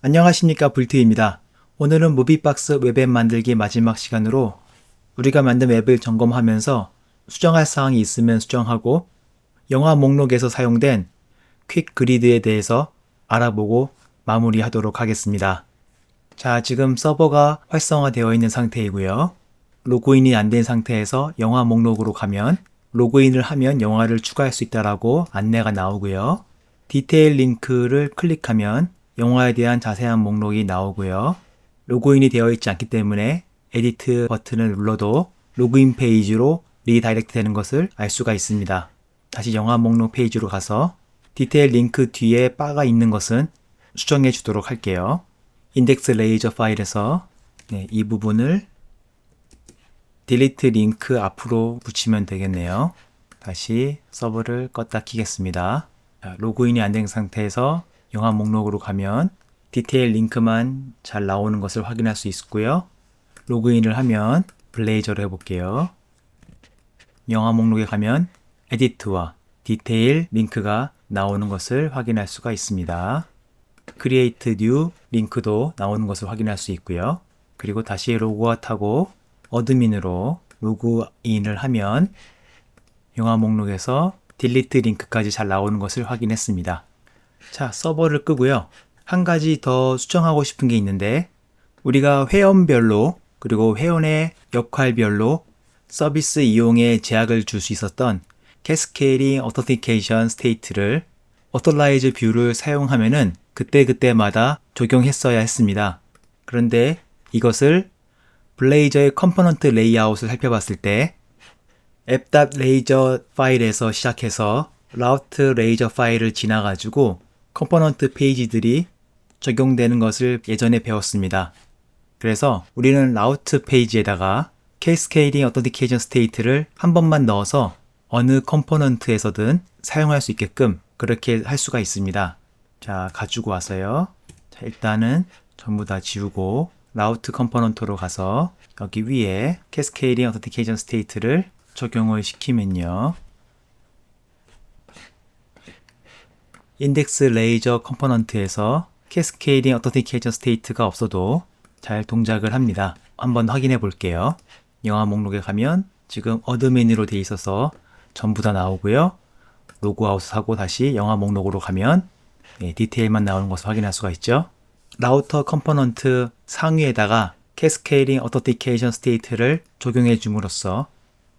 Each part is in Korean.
안녕하십니까, 불트입니다. 오늘은 무비박스 웹앱 만들기 마지막 시간으로 우리가 만든 웹을 점검하면서 수정할 사항이 있으면 수정하고 영화 목록에서 사용된 퀵 그리드에 대해서 알아보고 마무리하도록 하겠습니다. 자, 지금 서버가 활성화되어 있는 상태이고요. 로그인이 안 된 상태에서 영화 목록으로 가면 로그인을 하면 영화를 추가할 수 있다라고 안내가 나오고요. 디테일 링크를 클릭하면 영화에 대한 자세한 목록이 나오고요. 로그인이 되어 있지 않기 때문에 에디트 버튼을 눌러도 로그인 페이지로 리다이렉트 되는 것을 알 수가 있습니다. 다시 영화 목록 페이지로 가서 디테일 링크 뒤에 바가 있는 것은 수정해 주도록 할게요. 인덱스 레이저 파일에서 이 부분을 딜리트 링크 앞으로 붙이면 되겠네요. 다시 서버를 껐다 키겠습니다. 로그인이 안 된 상태에서 영화 목록으로 가면 디테일 링크만 잘 나오는 것을 확인할 수 있고요. 로그인을 하면 블레이저로 해볼게요. 영화 목록에 가면 에디트와 디테일 링크가 나오는 것을 확인할 수가 있습니다. 크리에이트 뉴 링크도 나오는 것을 확인할 수 있고요. 그리고 다시 로그아웃하고 어드민으로 로그인을 하면 영화 목록에서 딜리트 링크까지 잘 나오는 것을 확인했습니다. 자, 서버를 끄고요. 한 가지 더 수정하고 싶은 게 있는데 우리가 회원별로 그리고 회원의 역할별로 서비스 이용에 제약을 줄 수 있었던 캐스케이딩 어터티케이션 스테이트를 어토라이즈 뷰를 사용하면은 그때그때마다 적용했어야 했습니다. 그런데 이것을 블레이저의 컴포넌트 레이아웃을 살펴봤을 때 app.razor 파일에서 시작해서 route razor 파일을 지나가지고 컴포넌트 페이지들이 적용되는 것을 예전에 배웠습니다. 그래서 우리는 라우트 페이지에다가 캐스케이딩 어터티케이션 스테이트를 한 번만 넣어서 어느 컴포넌트에서든 사용할 수 있게끔 그렇게 할 수가 있습니다. 자, 가지고 와서요. 자, 일단은 전부 다 지우고 라우트 컴포넌트로 가서 여기 위에 캐스케이딩 어터티케이션 스테이트를 적용을 시키면요. 인덱스 레이저 컴포넌트에서 캐스케이딩 어터티케이션 스테이트가 없어도 잘 동작을 합니다. 한번 확인해 볼게요. 영화 목록에 가면 지금 어드민으로 되어 있어서 전부 다 나오고요. 로그아웃하고 다시 영화 목록으로 가면 디테일만 나오는 것을 확인할 수가 있죠. 라우터 컴포넌트 상위에다가 캐스케이딩 어터티케이션 스테이트를 적용해 줌으로써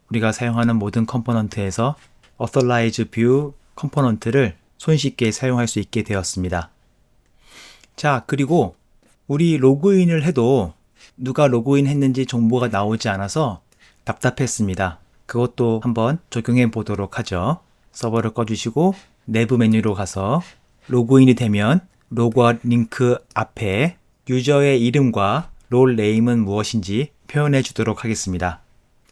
우리가 사용하는 모든 컴포넌트에서 Authorize View 컴포넌트를 손쉽게 사용할 수 있게 되었습니다. 자, 그리고 우리 로그인을 해도 누가 로그인 했는지 정보가 나오지 않아서 답답했습니다. 그것도 한번 적용해 보도록 하죠. 서버를 꺼주시고 내부 메뉴로 가서 로그인이 되면 로그아웃 링크 앞에 유저의 이름과 롤 네임은 무엇인지 표현해 주도록 하겠습니다.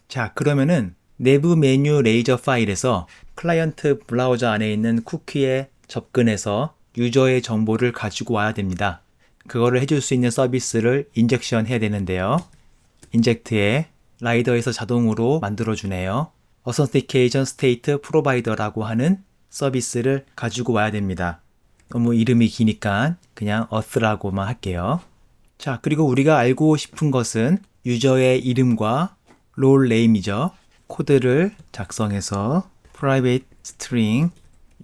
자, 그러면은 내부 메뉴 레이저 파일에서 클라이언트 브라우저 안에 있는 쿠키에 접근해서 유저의 정보를 가지고 와야 됩니다. 그거를 해줄 수 있는 서비스를 인젝션 해야 되는데요. 인젝트에 라이더에서 자동으로 만들어주네요. Authentication State Provider라고 하는 서비스를 가지고 와야 됩니다. 너무 이름이 기니까 그냥 auth라고만 할게요. 자, 그리고 우리가 알고 싶은 것은 유저의 이름과 롤 네임이죠. 코드를 작성해서 private string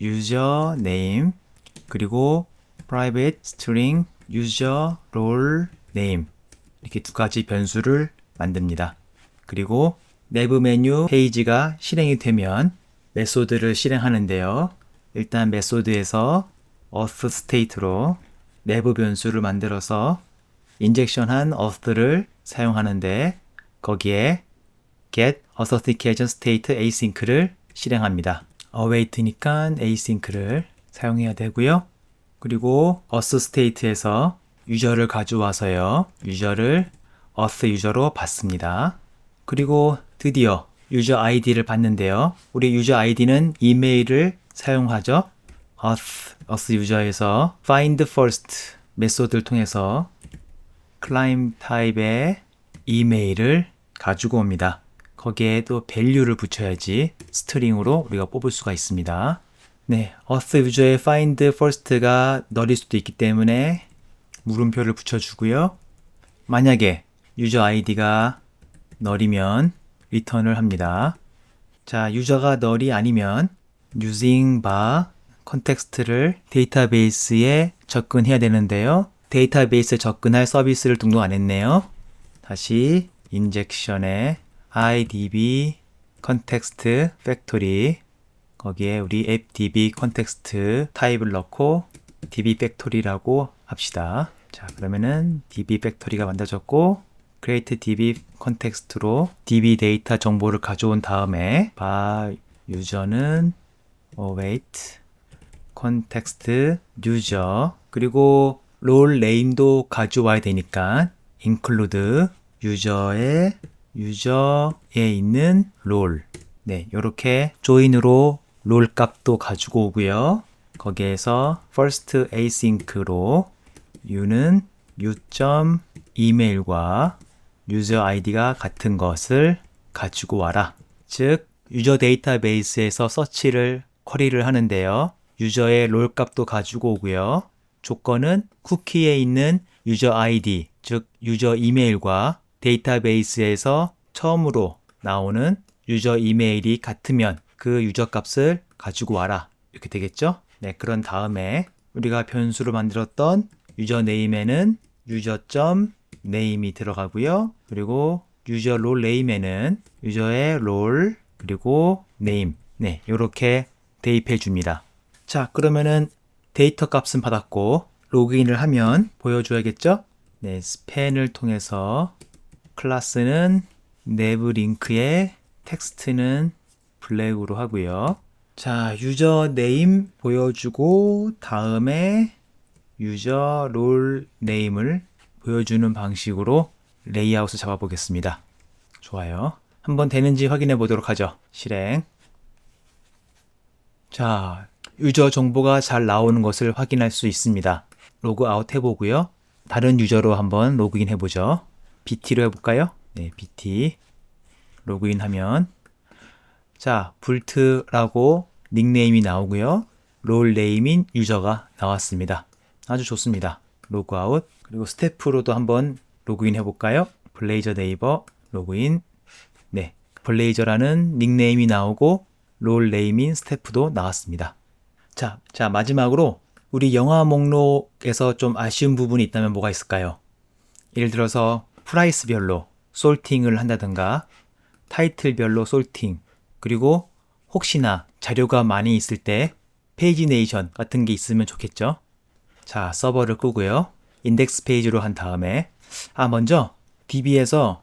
user name 그리고 private string user role name 이렇게 두 가지 변수를 만듭니다. 그리고 내부 메뉴 페이지가 실행이 되면 메소드를 실행하는데요. 일단 메소드에서 auth state로 내부 변수를 만들어서 인젝션한 auth를 사용하는데 거기에 get authentication state async를 실행합니다. await니까 async를 사용해야 되고요. 그리고 auth state에서 유저를 가져와서요. 유저를 auth 유저로 받습니다. 그리고 드디어 유저 아이디를 받는데요. 우리 유저 아이디는 이메일을 사용하죠. auth 유저에서 find first 메소드를 통해서 클라임 타입의 이메일을 가지고 옵니다. 거기에 또 value를 붙여야지 스트링으로 우리가 뽑을 수가 있습니다. 네, auth 유저의 find first가 null일 수도 있기 때문에 물음표를 붙여주고요. 만약에 유저 아이디가 널이면 리턴을 합니다. 자, 유저가 널이 아니면 using bar 컨텍스트를 데이터베이스에 접근해야 되는데요. 데이터베이스에 접근할 서비스를 등록 안 했네요. 다시 인젝션에 idb 컨텍스트 팩토리 거기에 우리 앱 db 컨텍스트 타입을 넣고 db 팩토리라고 합시다. 자, 그러면은 db 팩토리가 만들어졌고 create db 컨텍스트로 db 데이터 정보를 가져온 다음에 바 유저는 await 컨텍스트 유저 그리고 롤 네임도 가져와야 되니까 include 유저에 있는 롤. 네, 요렇게 join으로 롤 값도 가지고 오고요. 거기에서 first async로 u는 u.email과 유저 아이디가 같은 것을 가지고 와라. 즉, 유저 데이터베이스에서 서치를 쿼리를 하는데요. 유저의 롤 값도 가지고 오고요. 조건은 쿠키에 있는 유저 아이디, 즉 유저 이메일과 데이터베이스에서 처음으로 나오는 유저 이메일이 같으면 그 유저 값을 가지고 와라. 이렇게 되겠죠? 네, 그런 다음에 우리가 변수로 만들었던 유저 네임에는 유저.name이 들어가고요. 그리고 유저 롤 네임에는 유저의 롤 그리고 네임. 네, 이렇게 대입해 줍니다. 자, 그러면은 데이터 값은 받았고 로그인을 하면 보여줘야겠죠? 네, 스팬을 통해서 클래스는 nev 링크에 텍스트는 블랙으로 하고요. 자, 유저 네임 보여주고 다음에 유저 롤 네임을 보여주는 방식으로 레이아웃을 잡아보겠습니다. 좋아요. 한번 되는지 확인해 보도록 하죠. 실행. 자, 유저 정보가 잘 나오는 것을 확인할 수 있습니다. 로그아웃 해보고요. 다른 유저로 한번 로그인 해보죠. bt로 해볼까요? 네, bt 로그인하면 자, 불트라고 닉네임이 나오고요. 롤 네임인 유저가 나왔습니다. 아주 좋습니다. 로그아웃 그리고 스태프로도 한번 로그인 해볼까요? 블레이저 네이버 로그인. 네, 블레이저라는 닉네임이 나오고 롤 네임인 스태프도 나왔습니다. 자, 마지막으로 우리 영화 목록에서 좀 아쉬운 부분이 있다면 뭐가 있을까요? 예를 들어서 프라이스별로 솔팅을 한다든가 타이틀별로 솔팅 그리고 혹시나 자료가 많이 있을 때 페이지네이션 같은 게 있으면 좋겠죠? 자, 서버를 끄고요. 인덱스 페이지로 한 다음에 먼저 DB에서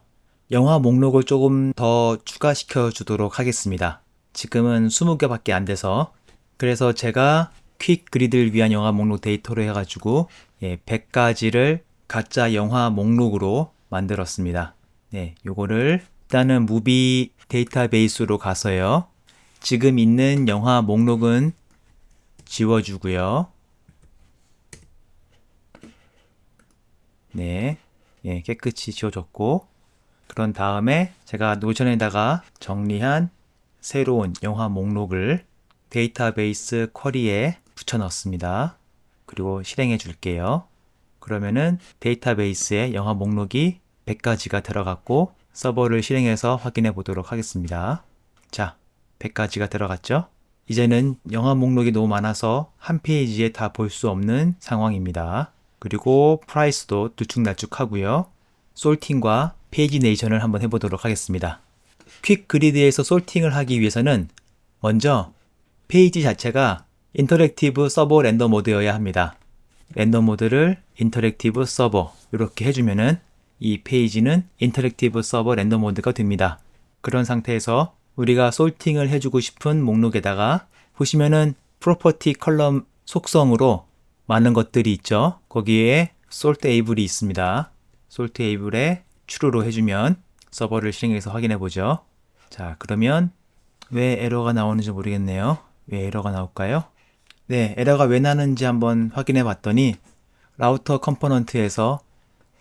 영화 목록을 조금 더 추가시켜 주도록 하겠습니다. 지금은 20개밖에 안 돼서 그래서 제가 퀵 그리드를 위한 영화 목록 데이터로 해가지고 100가지를 가짜 영화 목록으로 만들었습니다. 네, 요거를 일단은 무비 데이터베이스로 가서요. 지금 있는 영화 목록은 지워주고요. 네, 깨끗이 지워졌고 그런 다음에 제가 노션에다가 정리한 새로운 영화 목록을 데이터베이스 쿼리에 붙여 넣습니다. 그리고 실행해 줄게요. 그러면은 데이터베이스에 영화 목록이 100가지가 들어갔고 서버를 실행해서 확인해 보도록 하겠습니다. 자, 100가지가 들어갔죠? 이제는 영화 목록이 너무 많아서 한 페이지에 다 볼 수 없는 상황입니다. 그리고 프라이스도 들쭉날쭉하고요. 솔팅과 페이지네이션을 한번 해보도록 하겠습니다. 퀵 그리드에서 솔팅을 하기 위해서는 먼저 페이지 자체가 인터랙티브 서버 렌더 모드여야 합니다. 렌더 모드를 인터랙티브 서버 이렇게 해주면은 이 페이지는 인터랙티브 서버 렌더 모드가 됩니다. 그런 상태에서 우리가 솔팅을 해주고 싶은 목록에다가 보시면은 프로퍼티 컬럼 속성으로 많은 것들이 있죠. 거기에 sort able이 있습니다. sort able에 true로 해주면 서버를 실행해서 확인해 보죠. 자, 그러면 왜 에러가 나오는지 모르겠네요. 왜 에러가 나올까요? 네, 에러가 왜 나는지 한번 확인해 봤더니 라우터 컴포넌트에서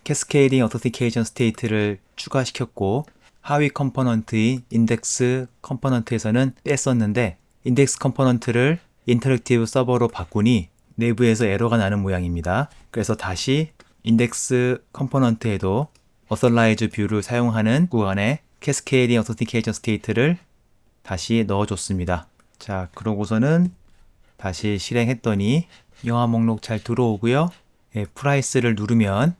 캐스케이딩 어토티케이션 스테이트를 추가시켰고 하위 컴포넌트인 인덱스 컴포넌트에서는 뺐었는데 인덱스 컴포넌트를 인터랙티브 서버로 바꾸니 내부에서 에러가 나는 모양입니다. 그래서 다시 인덱스 컴포넌트에도 어설라이즈 뷰를 사용하는 구간에 캐스케이딩 어토티케이션 스테이트를 다시 넣어줬습니다. 자, 그러고서는 다시 실행했더니 영화 목록 잘 들어오고요. 프라이스를 누르면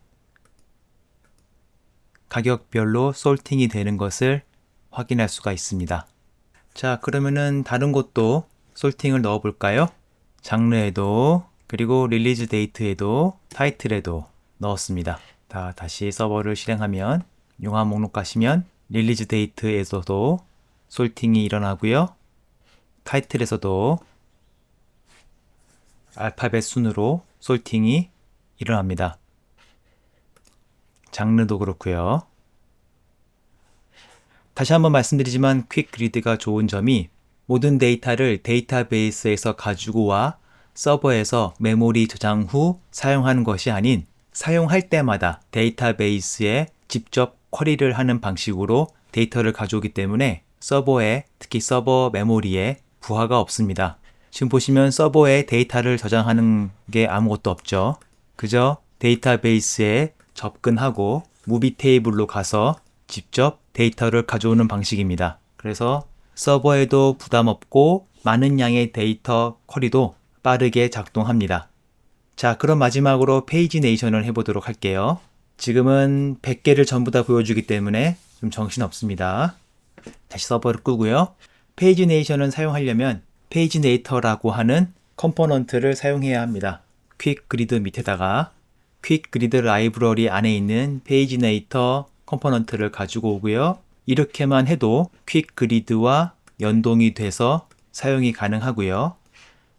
가격별로 솔팅이 되는 것을 확인할 수가 있습니다. 자, 그러면은 다른 곳도 솔팅을 넣어 볼까요? 장르에도, 그리고 릴리즈 데이트에도, 타이틀에도 넣었습니다. 다시 서버를 실행하면 영화 목록 가시면 릴리즈 데이트에서도 솔팅이 일어나고요. 타이틀에서도 알파벳 순으로 솔팅이 일어납니다. 장르도 그렇고요. 다시 한번 말씀드리지만 퀵 그리드가 좋은 점이 모든 데이터를 데이터베이스에서 가지고 와 서버에서 메모리 저장 후 사용하는 것이 아닌 사용할 때마다 데이터베이스에 직접 쿼리를 하는 방식으로 데이터를 가져오기 때문에 서버에, 특히 서버 메모리에 부하가 없습니다. 지금 보시면 서버에 데이터를 저장하는 게 아무것도 없죠. 그저 데이터베이스에 접근하고 무비 테이블로 가서 직접 데이터를 가져오는 방식입니다. 그래서 서버에도 부담 없고 많은 양의 데이터 쿼리도 빠르게 작동합니다. 자, 그럼 마지막으로 페이지네이션을 해보도록 할게요. 지금은 100개를 전부 다 보여주기 때문에 좀 정신없습니다. 다시 서버를 끄고요. 페이지네이션을 사용하려면 페이지네이터라고 하는 컴포넌트를 사용해야 합니다. 퀵 그리드 밑에다가 퀵 그리드 라이브러리 안에 있는 페이지네이터 컴포넌트를 가지고 오고요. 이렇게만 해도 퀵 그리드와 연동이 돼서 사용이 가능하고요.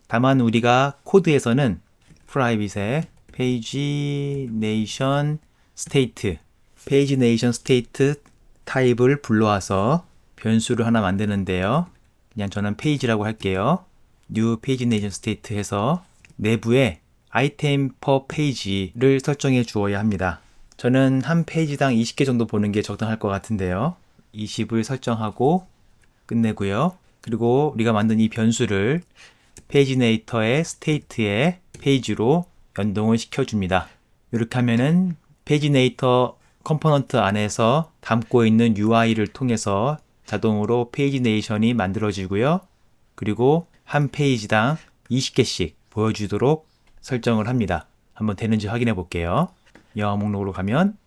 다만 우리가 코드에서는 프라이빗에 페이지네이션 스테이트 타입을 불러와서 변수를 하나 만드는데요. 그냥 저는 페이지라고 할게요. new pagination state 해서 내부에 item per page를 설정해 주어야 합니다. 저는 한 페이지당 20개 정도 보는 게 적당할 것 같은데요. 20을 설정하고 끝내고요. 그리고 우리가 만든 이 변수를 페이지네이터의 스테이트의 페이지로 연동을 시켜줍니다. 이렇게 하면은 페이지네이터 컴포넌트 안에서 담고 있는 UI를 통해서 자동으로 페이지네이션이 만들어지고요. 그리고 한 페이지당 20개씩 보여주도록 설정을 합니다. 한번 되는지 확인해 볼게요. 영화 목록으로 가면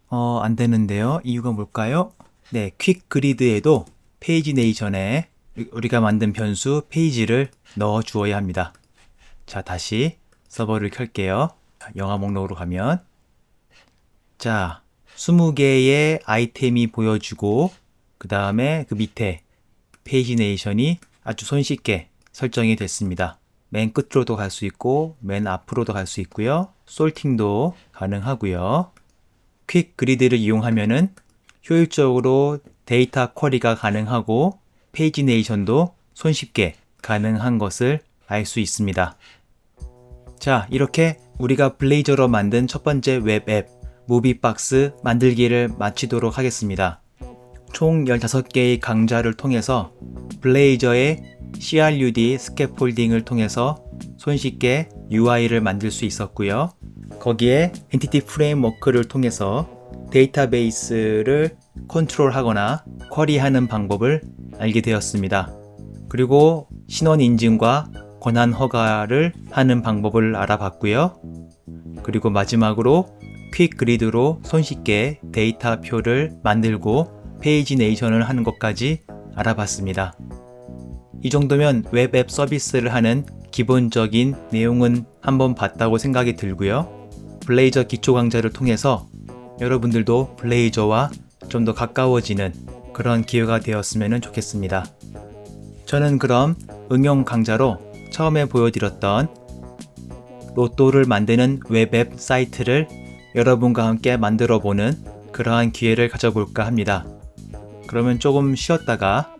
안 되는데요. 이유가 뭘까요? 네, 퀵 그리드에도 페이지네이션에 우리가 만든 변수 페이지를 넣어 주어야 합니다. 자, 다시 서버를 켤게요. 영화 목록으로 가면 자, 20개의 아이템이 보여주고 그 다음에 그 밑에 페이지네이션이 아주 손쉽게 설정이 됐습니다. 맨 끝으로도 갈 수 있고 맨 앞으로도 갈 수 있고요. 솔팅도 가능하고요. 퀵 그리드를 이용하면은 효율적으로 데이터 쿼리가 가능하고 페이지네이션도 손쉽게 가능한 것을 알 수 있습니다. 자, 이렇게 우리가 블레이저로 만든 첫 번째 웹 앱 무비박스 만들기를 마치도록 하겠습니다. 총 15개의 강좌를 통해서 블레이저의 CRUD 스캐폴딩을 통해서 손쉽게 UI를 만들 수 있었고요. 거기에 엔티티 프레임워크를 통해서 데이터베이스를 컨트롤하거나 쿼리하는 방법을 알게 되었습니다. 그리고 신원 인증과 권한 허가를 하는 방법을 알아봤고요. 그리고 마지막으로 퀵 그리드로 손쉽게 데이터표를 만들고 페이지네이션을 하는 것까지 알아봤습니다. 이 정도면 웹앱 서비스를 하는 기본적인 내용은 한번 봤다고 생각이 들고요. 블레이저 기초 강좌를 통해서 여러분들도 블레이저와 좀 더 가까워지는 그런 기회가 되었으면 좋겠습니다. 저는 그럼 응용 강좌로 처음에 보여드렸던 로또를 만드는 웹앱 사이트를 여러분과 함께 만들어 보는 그러한 기회를 가져볼까 합니다. 그러면 조금 쉬었다가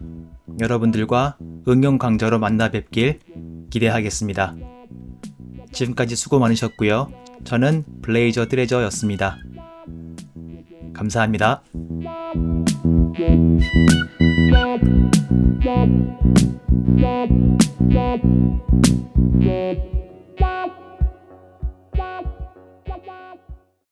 여러분들과 응용 강좌로 만나 뵙길 기대하겠습니다. 지금까지 수고 많으셨고요. 저는 블레이저 트레저였습니다. 감사합니다.